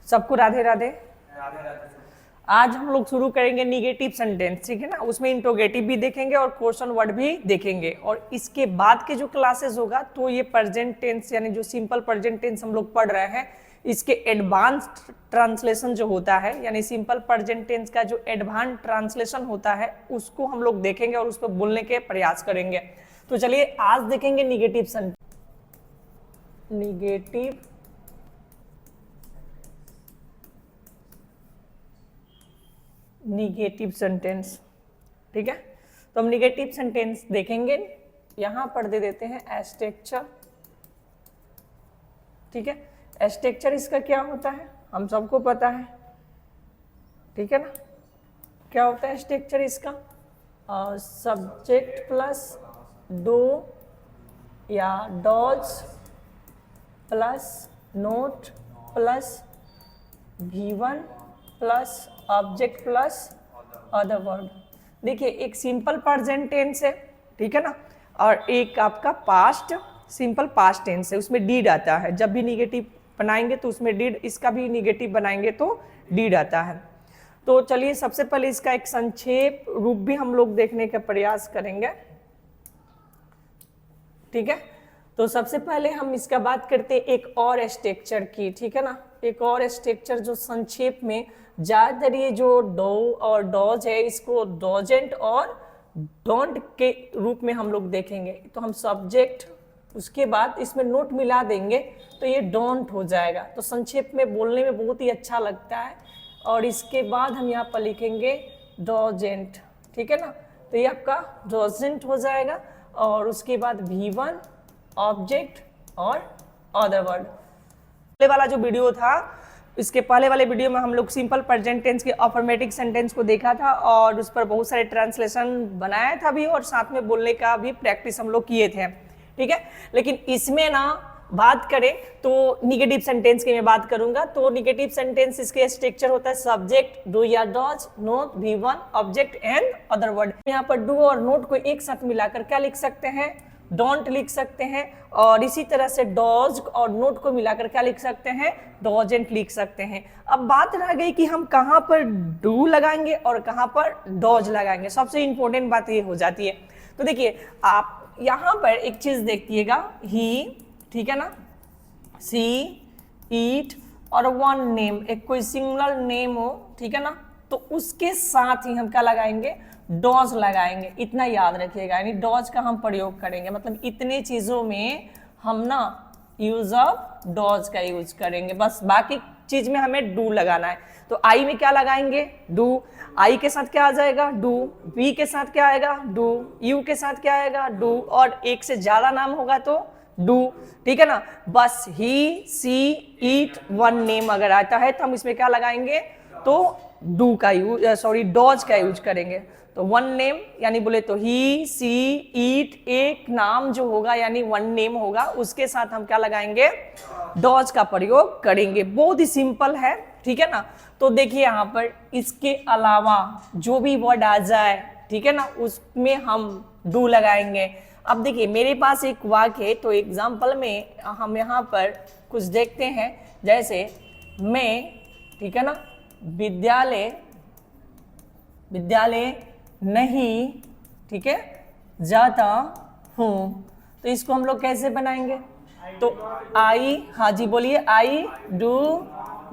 सबको राधे राधे। आज हम लोग शुरू करेंगे निगेटिव सेंटेंस, ठीक है ना। उसमें इंट्रोगेटिव भी देखेंगे और क्वेश्चन वर्ड भी देखेंगे। और इसके बाद के जो क्लासेस होगा तो ये प्रेजेंट टेंस यानी जो सिंपल प्रेजेंट टेंस हम लोग पढ़ रहे हैं, इसके एडवांस्ड ट्रांसलेशन जो होता है, यानी सिंपल प्रेजेंट टेंस का जो एडवांस ट्रांसलेशन होता है उसको हम लोग देखेंगे और उस पर बोलने के प्रयास करेंगे। तो चलिए आज देखेंगे निगेटिव सेंटेंस। निगेटिव सेंटेंस, ठीक है। तो हम निगेटिव सेंटेंस देखेंगे। यहां पर दे देते हैं स्ट्रक्चर, ठीक है। स्ट्रक्चर इसका क्या होता है हम सबको पता है, ठीक है ना। क्या होता है स्ट्रक्चर इसका? सब्जेक्ट प्लस डू या does plus not plus given plus object plus other word. देखिए एक सिंपल प्रेजेंट टेंस है, ठीक है ना, और एक आपका पास्ट सिंपल पास्ट टेंस है, उसमें डीड आता है। जब भी निगेटिव बनाएंगे तो उसमें डीड, इसका भी निगेटिव बनाएंगे तो डीड आता है। तो चलिए सबसे पहले इसका एक संक्षेप रूप भी हम लोग देखने का प्रयास करेंगे, ठीक है। तो सबसे पहले हम इसका बात करते हैं एक और स्ट्रक्चर की, ठीक है ना। एक और स्ट्रक्चर जो संक्षेप में ज्यादातर ये जो डो और डॉज है इसको डोजेंट और डोंट के रूप में हम लोग देखेंगे। तो हम सब्जेक्ट उसके बाद इसमें नोट मिला देंगे तो ये डोंट हो जाएगा। तो संक्षेप में बोलने में बहुत ही अच्छा लगता है। और इसके बाद हम यहाँ पर लिखेंगे डोजेंट, ठीक है ना। तो ये आपका डोजेंट हो जाएगा। और उसके बाद V1 ऑब्जेक्ट और अदर वर्ड। पहले वाला जो वीडियो था, इसके पहले वाले वीडियो में हम लोग सिंपल प्रेजेंट टेंस के अफर्मेटिव सेंटेंस को देखा था और उस पर बहुत सारे ट्रांसलेशन बनाया था भी और साथ में बोलने का भी प्रैक्टिस हम लोग किए थे, ठीक है। लेकिन इसमें ना बात करें तो निगेटिव सेंटेंस की मैं बात करूंगा। तो निगेटिव सेंटेंस इसके स्ट्रक्चर होता है सब्जेक्ट डू या does not V1 object and other word. यहाँ पर डू और नोट को एक साथ मिलाकर क्या लिख सकते हैं? डोंट लिख सकते हैं। और इसी तरह से डॉज और नोट को मिलाकर क्या लिख सकते हैं? डोजेंट लिख सकते हैं। अब बात रह गई कि हम कहां पर डू लगाएंगे और कहां पर डॉज लगाएंगे। सबसे इंपॉर्टेंट बात ये हो जाती है। तो देखिए आप यहां पर एक चीज देखिएगा, ही, ठीक है ना, सी, ईट और वन नेम, एक कोई सिंगुलर नेम हो, ठीक है ना, तो उसके साथ ही हम क्या लगाएंगे? डॉज लगाएंगे। इतना याद रखिएगा, यानी डॉज का हम प्रयोग करेंगे। मतलब इतने चीजों में हम ना यूज ऑफ डॉज का यूज करेंगे, बस बाकी चीज में हमें डू लगाना है। तो आई में क्या लगाएंगे? डू। आई के साथ क्या आ जाएगा? डू। वी के साथ क्या आएगा? डू। यू के साथ क्या आएगा? डू। और एक से ज्यादा नाम होगा तो डू, ठीक है ना। बस ही, सी, ईट, वन नेम अगर आता है तो हम इसमें क्या लगाएंगे? तो डू का यूज, सॉरी डॉज का यूज करेंगे। तो वन नेम यानी बोले तो ही, सी, ईट, एक नाम जो होगा यानी वन नेम होगा, उसके साथ हम क्या लगाएंगे? डॉज का प्रयोग करेंगे। बहुत ही सिंपल है, ठीक है ना। तो देखिए यहाँ पर इसके अलावा जो भी वर्ड आ जाए, ठीक है ना, उसमें हम डू लगाएंगे। अब देखिए मेरे पास एक वाक्य है, तो एग्जाम्पल में हम यहाँ पर कुछ देखते हैं। जैसे मैं, ठीक है ना, विद्यालय नहीं, ठीक है, जाता हूँ। तो इसको हम लोग कैसे बनाएंगे? तो आई, हाँ जी बोलिए, I do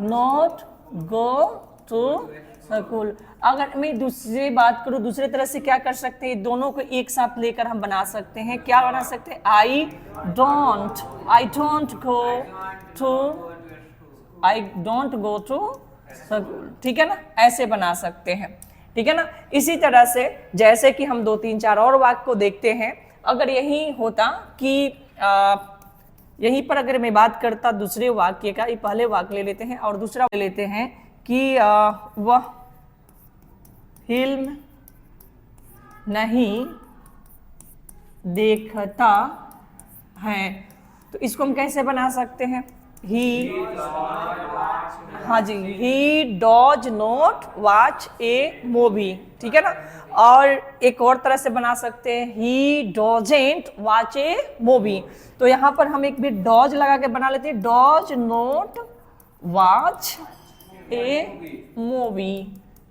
not go to school. अगर मैं दूसरी बात करूँ, दूसरे तरह से क्या कर सकते हैं? दोनों को एक साथ लेकर हम बना सकते हैं। क्या बना सकते हैं? I don't go to school, ठीक है ना, ऐसे बना सकते हैं, ठीक है ना। इसी तरह से जैसे कि हम 2 3 4 और वाक्य को देखते हैं। अगर यही होता कि यहीं पर अगर मैं बात करता दूसरे वाक्य का, ये पहले वाक्य ले लेते हैं और दूसरा ले लेते हैं कि वह फिल्म नहीं देखता है, तो इसको हम कैसे बना सकते हैं? ही, हाँ जी, he does not watch a movie, ठीक है ना। और एक और तरह से बना सकते हैं, ही डॉजेंट वॉच ए मूवी। तो यहाँ पर हम एक भी डॉज लगा के बना लेते हैं, does not watch a movie,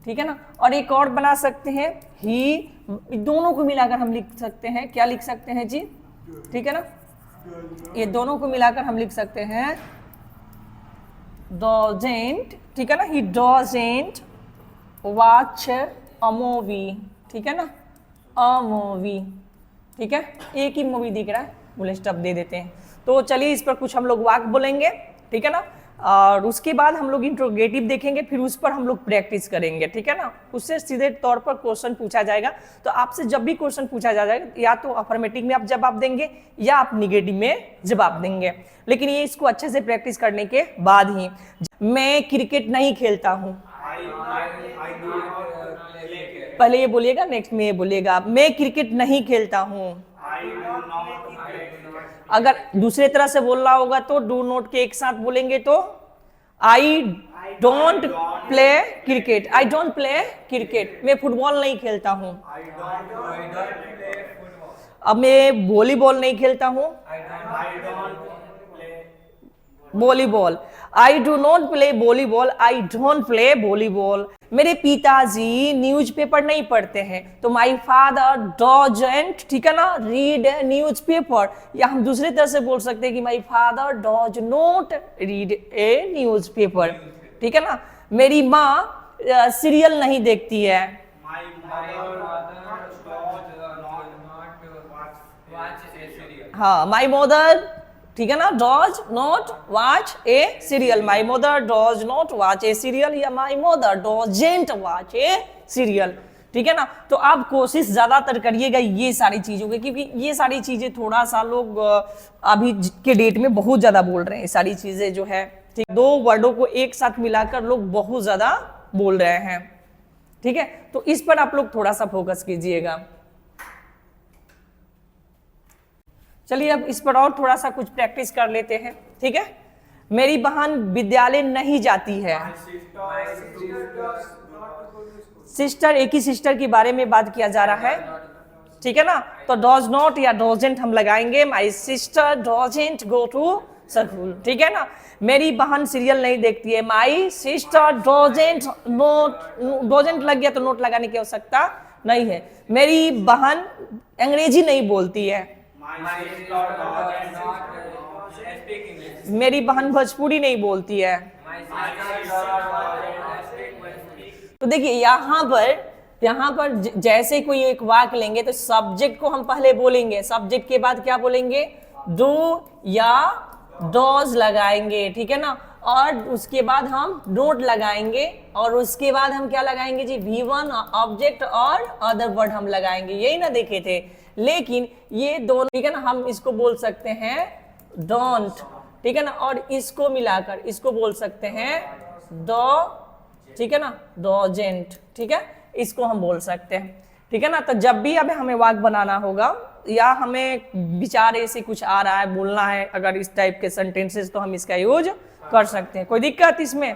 ठीक है ना। और एक और बना सकते हैं ही, दोनों को मिलाकर हम लिख सकते हैं, क्या लिख सकते हैं जी, ठीक है ना, ये दोनों को मिलाकर हम लिख सकते हैं doesn't, ठीक है ना, he doesn't watch a movie, ठीक है ना, a movie, ठीक है, एक ही मूवी दिख रहा है, फुल स्टॉप दे देते हैं। तो चलिए इस पर कुछ हम लोग वाक्य बोलेंगे, ठीक है ना, और उसके बाद हम लोग इंट्रोगेटिव देखेंगे, फिर उस पर हम लोग प्रैक्टिस करेंगे, ठीक है ना। उससे सीधे तौर पर क्वेश्चन पूछा जाएगा। तो आपसे जब भी क्वेश्चन पूछा जाएगा, या तो अफर्मेटिव में आप जवाब देंगे या आप निगेटिव में जवाब देंगे, लेकिन ये इसको अच्छे से प्रैक्टिस करने के बाद ही। मैं क्रिकेट नहीं खेलता हूँ, पहले ये बोलिएगा, नेक्स्ट में ये बोलिएगा, मैं क्रिकेट नहीं खेलता हूँ। अगर दूसरे तरह से बोलना होगा तो डू नॉट के एक साथ बोलेंगे तो I don't play cricket, I don't play cricket, मैं फुटबॉल नहीं खेलता हूँ। अब मैं वॉलीबॉल नहीं खेलता हूँ, volleyball, I do not play volleyball, I don't play volleyball. मेरे पिताजी न्यूज़पेपर नहीं पढ़ते हैं, तो माई फादर डजंट, ठीक है ना, रीड न्यूज़पेपर। या हम दूसरे तरह से बोल सकते हैं कि my father does not read a newspaper, ठीक है ना। मेरी माँ सीरियल नहीं देखती है, हाँ, माई मदर, ठीक है ना, does not watch a serial, my mother does not watch a serial, या my mother doesn't watch a serial, ठीक है ना। तो आप कोशिश ज्यादातर करिएगा ये सारी चीजों की, क्योंकि ये सारी चीजें थोड़ा सा लोग अभी के डेट में बहुत ज्यादा बोल रहे हैं, सारी चीजें जो है, ठीक, दो वर्डों को एक साथ मिलाकर लोग बहुत ज्यादा बोल रहे हैं, ठीक है। तो इस पर आप लोग थोड़ा सा फोकस कीजिएगा। चलिए अब इस पर और थोड़ा सा कुछ प्रैक्टिस कर लेते हैं, ठीक है। मेरी बहन विद्यालय नहीं जाती है, सिस्टर, एक ही सिस्टर के बारे में बात किया जा रहा है, ठीक है ना। तो डज नॉट या डजंट हम लगाएंगे, my sister doesn't go to school, ठीक है ना। मेरी बहन सीरियल नहीं देखती है, my sister doesn't not, doesn't लग गया तो नोट लगाने की आवश्यकता नहीं है। मेरी बहन अंग्रेजी नहीं बोलती है, मेरी बहन भोजपुरी नहीं बोलती है। तो देखिए यहाँ पर जैसे कोई एक वाक्य लेंगे तो सब्जेक्ट को हम पहले बोलेंगे, सब्जेक्ट के बाद क्या बोलेंगे, डू या डॉज लगाएंगे, ठीक है ना। और उसके बाद हम नोट लगाएंगे, और उसके बाद हम क्या लगाएंगे जी, V1 ऑब्जेक्ट और अदर वर्ड हम लगाएंगे, यही ना देखे थे। लेकिन ये दोनों, ठीक है ना, हम इसको बोल सकते हैं डोंट, ठीक है ना, और इसको मिलाकर इसको बोल सकते हैं डो, ठीक है ना, डोजेंट, ठीक है, इसको हम बोल सकते हैं, ठीक है ना। तो जब भी अब हमें वाक्य बनाना होगा या हमें विचार ऐसे कुछ आ रहा है, बोलना है अगर इस टाइप के सेंटेंसेस, तो हम इसका यूज कर सकते हैं, कोई दिक्कत इसमें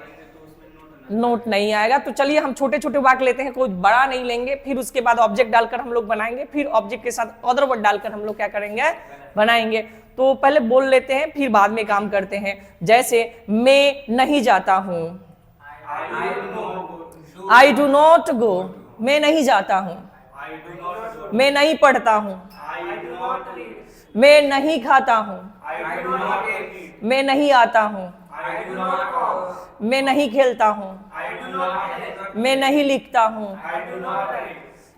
नोट नहीं आएगा। तो चलिए हम छोटे छोटे वाक्य लेते हैं, कोई बड़ा नहीं लेंगे, फिर उसके बाद ऑब्जेक्ट डालकर हम लोग बनाएंगे, फिर ऑब्जेक्ट के साथ अदर वर्ड डालकर हम लोग क्या करेंगे, बनाएंगे। तो पहले बोल लेते हैं, फिर बाद में काम करते हैं। जैसे मैं नहीं जाता हूँ, आई डू नॉट गो, मैं नहीं जाता हूँ, मैं नहीं पढ़ता हूँ, मैं नहीं खाता हूँ, मैं नहीं आता हूँ, मैं नहीं खेलता हूँ, मैं नहीं लिखता हूँ,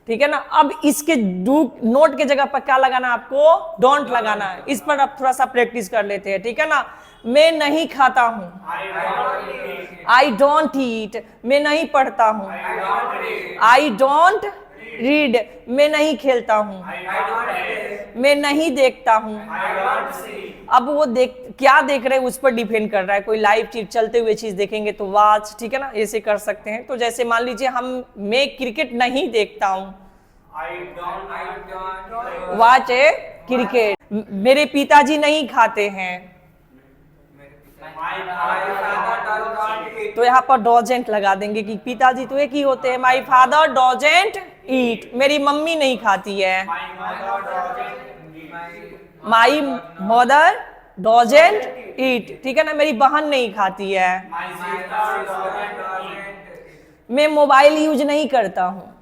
ठीक है ना। अब इसके डू नोट के जगह पर क्या लगाना, आपको डोंट लगाना है। इस पर अब थोड़ा सा प्रैक्टिस कर लेते हैं, ठीक है ना। मैं नहीं खाता हूँ, आई डोंट ईट, मैं नहीं पढ़ता हूँ, आई डोंट रीड, मैं नहीं खेलता हूँ, मैं नहीं देखता हूँ। अब वो क्या देख रहे हैं उस पर डिपेंड कर रहा है, कोई लाइव चीज, चलते हुए चीज देखेंगे तो वॉच, ठीक है ना, ऐसे कर सकते हैं। तो जैसे मान लीजिए मैं क्रिकेट नहीं देखता हूँ, वॉच ए क्रिकेट। मेरे पिताजी नहीं खाते हैं, तो यहाँ पर डोजेंट लगा देंगे कि पिताजी तो एक ही होते हैं, माई फादर डोजेंट ईट, मेरी मम्मी नहीं खाती है, माई मदर डोजेंट ईट, ठीक है ना, मेरी बहन नहीं खाती है। मैं मोबाइल यूज नहीं करता हूँ,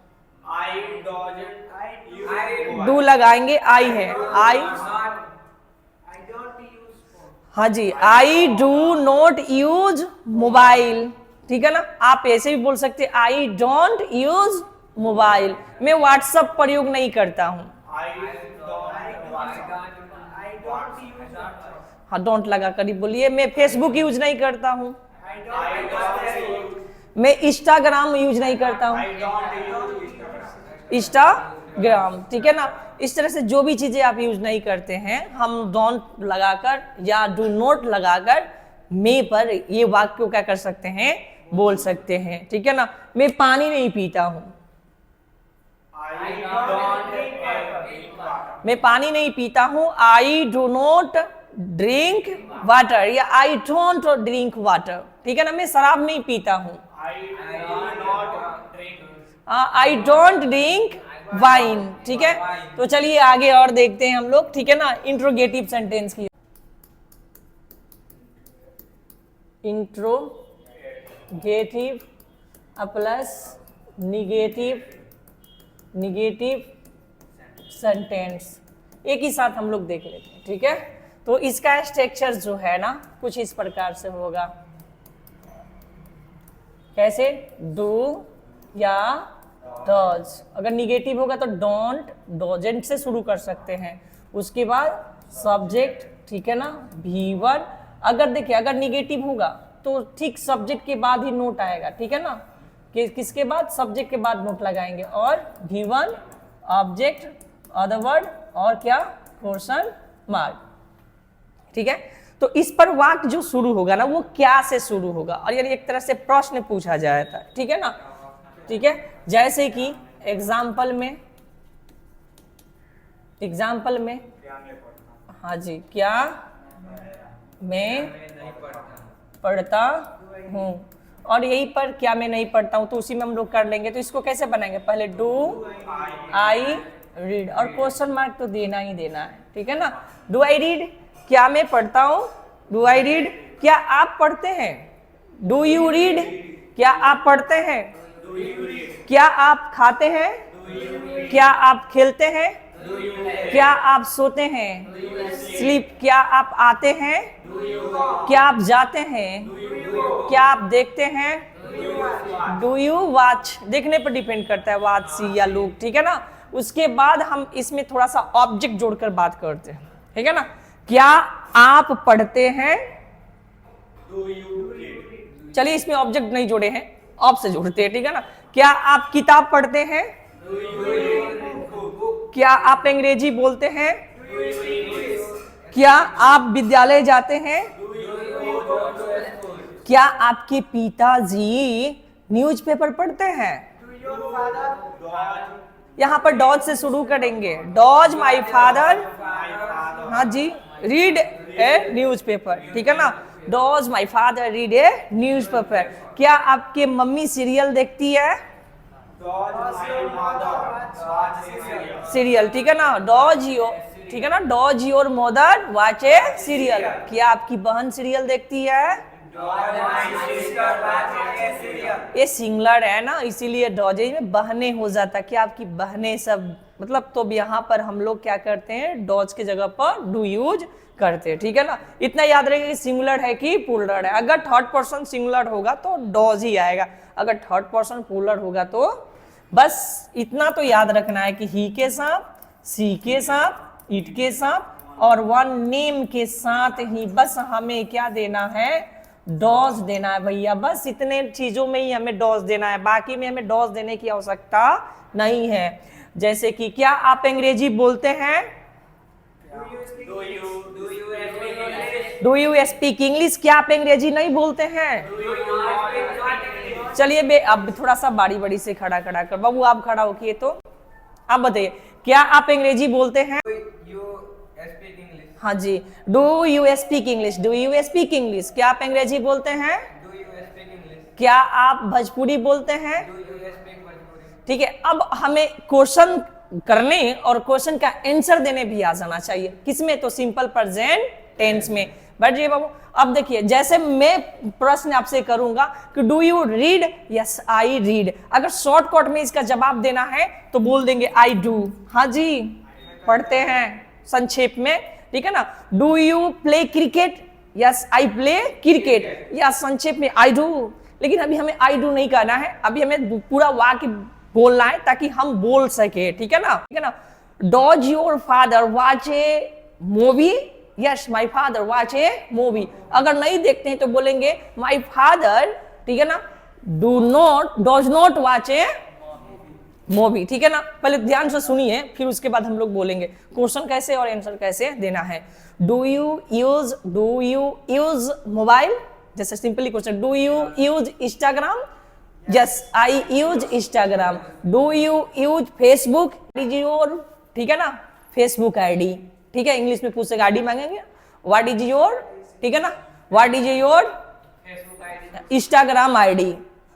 डू लगाएंगे, आई है, आई, हाँ जी, I do not use mobile, ठीक है ना। आप ऐसे भी बोल सकते हैं आई डोंट यूज मोबाइल, मैं व्हाट्सएप प्रयोग नहीं करता हूँ, हाँ डोंट लगा कर ही बोलिए। मैं फेसबुक यूज नहीं करता हूँ, मैं इंस्टाग्राम यूज नहीं करता हूँ, इंस्टाग्राम, ठीक है ना। इस तरह से जो भी चीजें आप यूज नहीं करते हैं, हम डोंट लगाकर या डू नॉट लगाकर मे पर ये वाक्य को क्या कर सकते हैं, बोल सकते हैं, ठीक है ना। मैं पानी नहीं पीता हूं, मैं पानी नहीं पीता हूं, आई डू नॉट ड्रिंक वाटर या आई डोंट ड्रिंक वाटर, ठीक है ना। मैं शराब नहीं पीता हूं, आई डोंट ड्रिंक वाइन, ठीक है। तो चलिए आगे और देखते हैं हम लोग, ठीक है ना, इंट्रोगेटिव सेंटेंस की। इंट्रोगेटिव प्लस निगेटिव सेंटेंस एक ही साथ हम लोग देख लेते हैं, ठीक है। तो इसका स्ट्रक्चर जो है ना कुछ इस प्रकार से होगा, कैसे, डू या डज, अगर निगेटिव होगा तो डोंट डोजेंट से शुरू कर सकते हैं, उसके बाद सब्जेक्ट, ठीक है ना, V1। अगर देखिए अगर निगेटिव होगा तो ठीक सब्जेक्ट के बाद ही नोट आएगा, ठीक है ना, किसके बाद, सब्जेक्ट के बाद नोट लगाएंगे, और V1 ऑब्जेक्ट, अदर वर्ड, और क्या, क्वेश्चन मार्क, ठीक है। तो इस पर वाक्य जो शुरू होगा ना वो क्या से शुरू होगा, और यानी एक तरह से प्रश्न पूछा जाता है, ठीक है ना, ठीक है। जैसे कि एग्जाम्पल में हाँ जी, क्या मैं पढ़ता हूँ, और यही पर क्या मैं नहीं पढ़ता हूँ, तो उसी में हम लोग कर लेंगे। तो इसको कैसे बनाएंगे, पहले डू आई रीड, और क्वेश्चन मार्क तो देना ही देना है, ठीक है ना। डू आई रीड, क्या मैं पढ़ता हूँ, डू आई रीड, क्या आप पढ़ते हैं, डू यू रीड, क्या आप पढ़ते हैं, क्या आप खाते हैं, क्या आप खेलते हैं, क्या आप सोते हैं, स्लीप, क्या आप आते हैं, क्या आप जाते हैं, क्या आप देखते हैं, डू यू वॉच, देखने पर डिपेंड करता है, वॉच सी या लुक, ठीक है ना। उसके बाद हम इसमें थोड़ा सा ऑब्जेक्ट जोड़कर बात करते हैं, ठीक है ना। क्या आप पढ़ते हैं, चलिए इसमें ऑब्जेक्ट नहीं जोड़े हैं, ऑब से जोड़ते हैं, ठीक है ना। क्या आप किताब पढ़ते हैं, क्या आप अंग्रेजी बोलते हैं, क्या आप विद्यालय जाते हैं, क्या आपके पिताजी न्यूज़पेपर पढ़ते हैं। यहाँ पर डॉज से शुरू करेंगे, डॉज माई फादर, हाँ जी, रीड ए न्यूज़पेपर, ठीक है ना, does my father read a newspaper. क्या आपके मम्मी सीरियल देखती है, सीरियल, ठीक है ना, डॉज योर, ठीक है ना, does your mother watch a serial. क्या आपकी बहन सीरियल देखती है, ये सिंगुलर है ना, इसीलिए डॉजेज में बहने हो जाता, कि आपकी बहनें सब, मतलब तो यहाँ पर हम लोग क्या करते हैं, डॉज के जगह पर डू यूज करते हैं, ठीक है ना। इतना याद रखेगा कि सिंगुलर है कि प्लूरल है। अगर थर्ड पर्सन सिंगुलर होगा तो डॉज ही आएगा, अगर थर्ड पर्सन प्लूरल होगा तो बस इतना तो याद रखना है कि ही के साथ, सी के साथ, इट के साथ और वन नेम के साथ ही बस हमें क्या देना है, डॉज देना है भैया। बस इतने चीजों में ही हमें डॉज देना है, बाकी में हमें डॉज देने की आवश्यकता नहीं है। जैसे कि क्या आप अंग्रेजी बोलते हैं, डू यू स्पीक इंग्लिश, क्या आप अंग्रेजी नहीं बोलते हैं। चलिए बे अब थोड़ा सा बारी बारी से खड़ा कर, बाबू आप खड़ा हो किए तो आप बताइए, क्या आप अंग्रेजी बोलते हैं। हाँ जी, do you speak English, do you speak English, क्या आप अंग्रेजी बोलते हैं। क्या आप भोजपुरी बोलते हैं। ठीक है, अब हमें क्वेश्चन करने और क्वेश्चन का आंसर देने भी आ जाना चाहिए, किसमें, तो सिंपल प्रेजेंट टेंस में। बैठ जाइए बाबू। अब देखिए, जैसे मैं प्रश्न आपसे करूंगा कि do you read, yes I read. अगर शॉर्टकट में इसका जवाब देना है तो बोल देंगे आई डू, हाँ जी पढ़ते हैं संक्षेप में, ठीक है ना। Do you play cricket, yes I play cricket, या संक्षेप में आई डू। लेकिन अभी हमें आई डू नहीं करना है, अभी हमें पूरा वाक्य बोलना है ताकि हम बोल सके, ठीक है ना, ठीक है ना। Does your father watch a movie, yes my father watch a movie. अगर नहीं देखते हैं तो बोलेंगे माई फादर, ठीक है ना, dose not watch a movie, ठीक है ना। पहले ध्यान से सुनिए, फिर उसके बाद हम लोग बोलेंगे क्वेश्चन कैसे और आंसर कैसे देना है। डू यू यूज मोबाइल, जैसे simply question, do you use Instagram, yes I use Instagram. Do you use Facebook, is your, ठीक है ना, फेसबुक आईडी, ठीक है। इंग्लिश में पूछेगा आईडी मांगेंगे, व्हाट इज योर, ठीक है ना, what is your Instagram ID,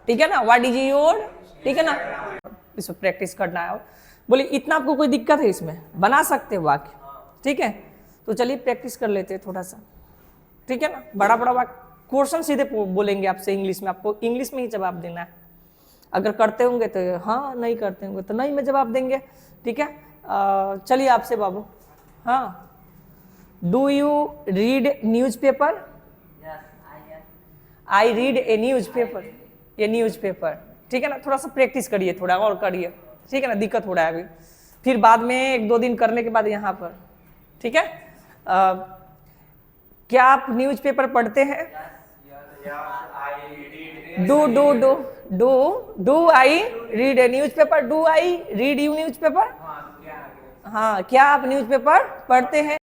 ठीक है ना, व्हाट इज योर, ठीक है ना। इसमें प्रैक्टिस करना है। बोले इतना आपको कोई दिक्कत है इसमें, बना सकते हो वाक्य, ठीक है। तो चलिए प्रैक्टिस कर लेते हैं थोड़ा सा, ठीक है ना। बड़ा बड़ा वाक्य, क्वेश्चन सीधे बोलेंगे आपसे इंग्लिश में, आपको इंग्लिश में ही जवाब देना है। अगर करते होंगे तो हाँ, नहीं करते होंगे तो नहीं में जवाब देंगे, ठीक है। चलिए आपसे बाबू, हाँ, do you read newspaper, I read a newspaper, ये न्यूज़पेपर, ठीक है ना। थोड़ा सा प्रैक्टिस करिए, थोड़ा और करिए, ठीक है ना। दिक्कत हो रहा है अभी, फिर बाद में 1-2 दिन करने के बाद यहाँ पर, ठीक है। क्या आप न्यूज़पेपर पढ़ते हैं? Do I read a newspaper, do I read you newspaper, हाँ, क्या आप न्यूज़पेपर पढ़ते हैं?